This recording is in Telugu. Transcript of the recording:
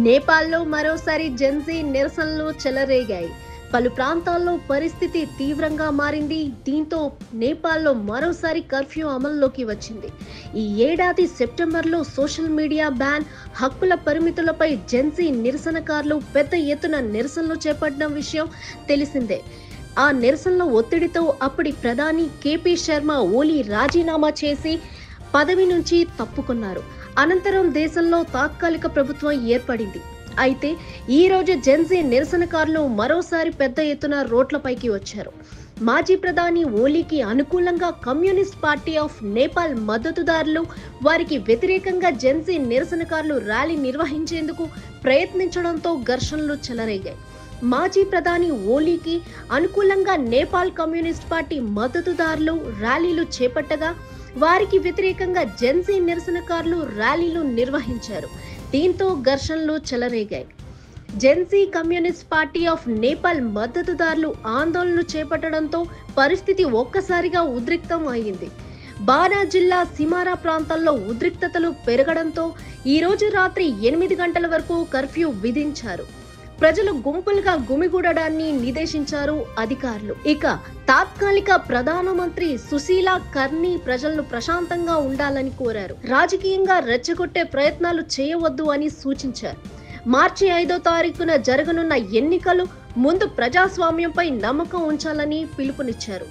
నేపాల్లో మరోసారి జెన్జీ నిరసనలు చెలరేగాయి. పలు ప్రాంతాల్లో పరిస్థితి తీవ్రంగా మారింది. దీంతో నేపాల్లో మరోసారి కర్ఫ్యూ అమల్లోకి వచ్చింది. ఈ ఏడాది సెప్టెంబర్లో సోషల్ మీడియా బ్యాన్, హక్కుల పరిమితులపై జెన్జీ నిరసనకారులు పెద్ద ఎత్తున నిరసనలు చేపట్టడం విషయం తెలిసిందే. ఆ నిరసనల ఒత్తిడితో అప్పటి ప్రధాని కేపీ శర్మ ఓలీ రాజీనామా చేసి పదవి నుంచి తప్పుకున్నారు. అనంతరం దేశంలో తాత్కాలిక ప్రభుత్వం ఏర్పడింది. అయితే ఈ రోజు జెన్జీ నిరసనకారులు మరోసారి పెద్ద ఎత్తున రోడ్లపైకి వచ్చారు. మాజీ ప్రధాని ఓలీకి అనుకూలంగా కమ్యూనిస్ట్ పార్టీ ఆఫ్ నేపాల్ మద్దతుదారులు, వారికి వ్యతిరేకంగా జెన్జీ నిరసనకారులు ర్యాలీ నిర్వహించేందుకు ప్రయత్నించడంతో ఘర్షణలు చెలరేగాయి. మాజీ ప్రధాని ఓలీకి అనుకూలంగా నేపాల్ కమ్యూనిస్ట్ పార్టీ మద్దతుదారులు ర్యాలీలు చేపట్టగా, వారికి వ్యతిరేకంగా జెన్జీ నిరసనకారులు ర్యాలీలు నిర్వహించారు. దీంతో ఘర్షణలు చెలరేగాయి. Gen Z communist party of Nepal మద్దతుదారులు ఆందోళనలు చేపట్టడంతో పరిస్థితి ఒక్కసారిగా ఉద్రిక్తం అయింది. బానా జిల్లా సిమారా ప్రాంతాల్లో ఉద్రిక్తతలు పెరగడంతో ఈ రోజు రాత్రి 8 గంటల వరకు కర్ఫ్యూ విధించారు. ప్రజలు గుంపులుగా గుమిగూడడాన్ని నిషేధించారు అధికారులు. ఇక తాత్కాలిక ప్రధానమంత్రి సుశీలా కర్నీ ప్రజలను ప్రశాంతంగా ఉండాలని కోరారు. రాజకీయంగా రెచ్చగొట్టే ప్రయత్నాలు చేయవద్దు అని సూచించారు. మార్చి 5వ తారీఖున జరగనున్న ఎన్నికలు ముందు ప్రజాస్వామ్యంపై నమ్మకం ఉంచాలని పిలుపునిచ్చారు.